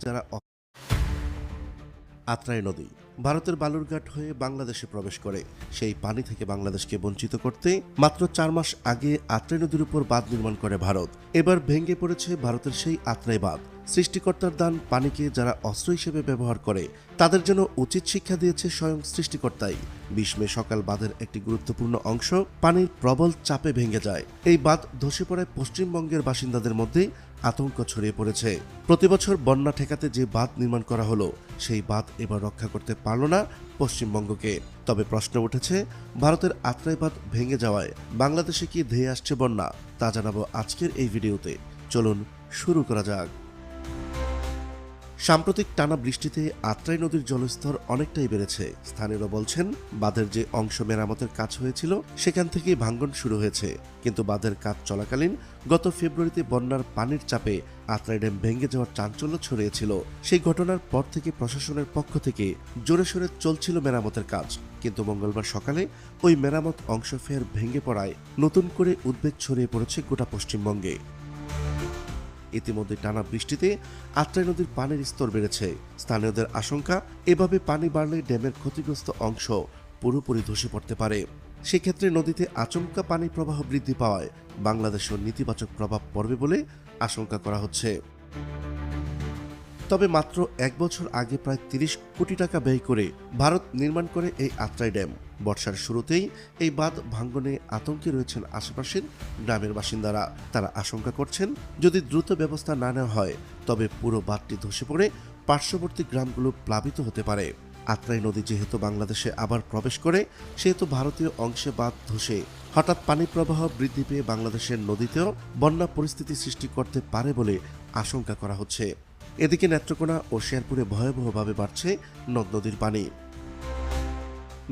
যারা আত্রাই নদী ভারতের বালুরঘাট হয়ে বাংলাদেশে প্রবেশ করে। সেই পানি থেকে বাংলাদেশকে বঞ্চিত করতে মাত্র 4 মাস আগে আত্রাই নদীর উপর বাঁধ নির্মাণ করে ভারত। এবার ভেঙে পড়েছে ভারতের সেই আত্রাই বাঁধ। সৃষ্টিকর্তার দান পানিকে যারা অস্ত্র হিসেবে ব্যবহার করে তাদের জন্য উচিত শিক্ষা দিয়েছে স্বয়ং সৃষ্টিকর্তাই। 20 মে সকাল বাঁধের একটি গুরুত্বপূর্ণ অংশ পানির প্রবল চাপে ভেঙে যায়। এই বাঁধ ধসে পড়ায় পশ্চিমবঙ্গের বাসিন্দাদের মধ্যে আতঙ্ক ছড়িয়ে পড়েছে। প্রতিবছর বন্যা ঠেকাতে যে বাঁধ নির্মাণ করা হলো সেই বাঁধ এবার রক্ষা করতে পারল না পশ্চিমবঙ্গকে। তবে প্রশ্ন উঠেছে, ভারতের আত্রাই বাঁধ ভেঙে যাওয়ায় বাংলাদেশে কি ধেয়ে আসছে বন্যা? তা জানাবো আজকের এই ভিডিওতে। চলুন শুরু করা যাক। সাম্প্রতিক টানা বৃষ্টিতে আত্রাই নদীর জলস্তর অনেকটাই বেড়েছে। স্থানীয়রা বলছেন, বাঁধের যে অংশ মেরামতের কাজ হয়েছিল সেখান থেকেই ভাঙন শুরু হয়েছে। কিন্তু বাঁধের কাজ চলাকালীন গত ফেব্রুয়ারিতে বন্যার পানির চাপে আত্রাই ড্যাম ভেঙে যাওয়ার চাঞ্চল্য ছড়িয়েছিল। সেই ঘটনার পর থেকে প্রশাসনের পক্ষ থেকে জোরে সোরে চলছিল মেরামতের কাজ। কিন্তু মঙ্গলবার সকালে ওই মেরামত অংশ ফের ভেঙে পড়ায় নতুন করে উদ্বেগ ছড়িয়ে পড়েছে গোটা পশ্চিমবঙ্গে। ইতিমধ্যে টানা বৃষ্টিতে আত্রাই নদীর পানির স্তর বেড়েছে। স্থানীয়দের আশঙ্কা, এভাবে পানি বাড়লে ড্যামের ক্ষতিগ্রস্ত অংশ পুরোপুরি ধসে পড়তে পারে। সেক্ষেত্রে নদীতে আচমকা পানি প্রবাহ বৃদ্ধি পাওয়ায় বাংলাদেশেও নেতিবাচক প্রভাব পড়বে বলে আশঙ্কা করা হচ্ছে। তবে মাত্র 1 বছর আগে প্রায় 30 কোটি টাকা ব্যয় করে ভারত নির্মাণ করে এই আত্রাই ড্যাম। বর্ষার শুরুতেই এই বাঁধ ভাঙ্গনে আতঙ্কে রয়েছেন আশেপাশের গ্রামের বাসিন্দারা। তারা আশঙ্কা করছেন, যদি দ্রুত ব্যবস্থা না নেওয়া হয় তবে পুরো বাঁধটি ধসে পড়ে পার্শ্ববর্তী গ্রামগুলো প্লাবিত হতে পারে। আত্রাই নদী যেহেতু বাংলাদেশে আবার প্রবেশ করে, সেহেতু ভারতীয় অংশে বাঁধ ধসে হঠাৎ পানি প্রবাহ বৃদ্ধি পেয়ে বাংলাদেশের নদীতেও বন্যা পরিস্থিতি সৃষ্টি করতে পারে বলে আশঙ্কা করা হচ্ছে। এদিকে নেত্রকোনা ও শেরপুরে ভয়াবহভাবে বাড়ছে নদ নদীর পানি।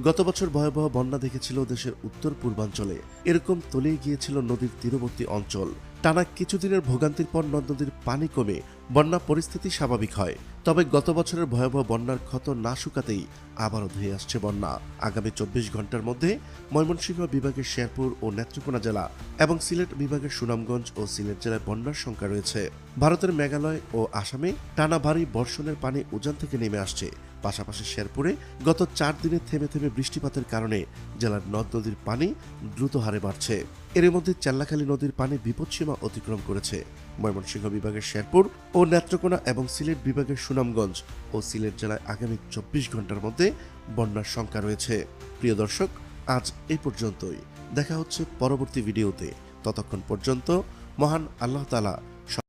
গত বছর ভয়াবহ বন্যা দেখেছিল দেশের উত্তর পূর্বাঞ্চলে। এরকম তলিয়ে গিয়েছিল নদীর তীরবর্তী অঞ্চল। টানা কিছুদিনের ভোগান্তির পর নদ নদীর পানি কমে বন্যা পরিস্থিতি স্বাভাবিক হয়। তবে গত বছরের ভয়াবহ বন্যার ক্ষত না শুকাতেই আবারও ধেয়ে আসছে বন্যা। আগামী 24 ঘন্টার মধ্যে ময়মনসিংহ বিভাগের শেরপুর ও নেত্রকোনা জেলা এবং সিলেট বিভাগের সুনামগঞ্জ ও সিলেট জেলায় বন্যার সংখ্যা রয়েছে। ভারতের মেঘালয় ও আসামে টানা ভারী বর্ষণের পানি উজান থেকে নেমে আসছে। পাশাপাশি শেরপুরে গত 4 দিনে থেমে থেমে বৃষ্টিপাতের কারণে জেলার নদ নদীর পানি দ্রুত হারে বাড়ছে। এর মধ্যে চেল্লাখালী নদীর পানি বিপদসীমা অতিক্রম করেছে। ময়মনসিংহ বিভাগের শেরপুর ও নেত্রকোনা এবং সিলেট বিভাগের সুনামগঞ্জ ও সিলেট জেলায় আগামী 24 ঘন্টার মধ্যে বন্যার সংখ্যা রয়েছে। প্রিয় দর্শক, আজ এই পর্যন্তই। দেখা হচ্ছে পরবর্তী ভিডিওতে। ততক্ষণ পর্যন্ত মহান আল্লাহ তাআলা